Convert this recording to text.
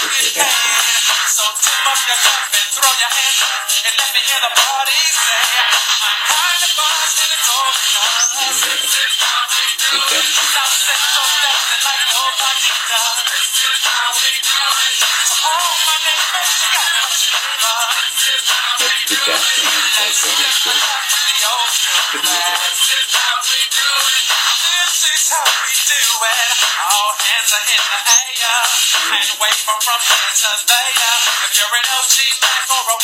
get paid. So tip up your cup and throw your hands up and let me hear the party say, I'm kind of buzzed and it's all because this is how we do it. South Central dancing like nobody does. This is how we do it. So all my neighbors, you got much flavor. This is how we do it. Let's get the love from the old school man. This is how we do it. This is how we do it. All hands are in the air and wave from here to there. If you're an OG back or a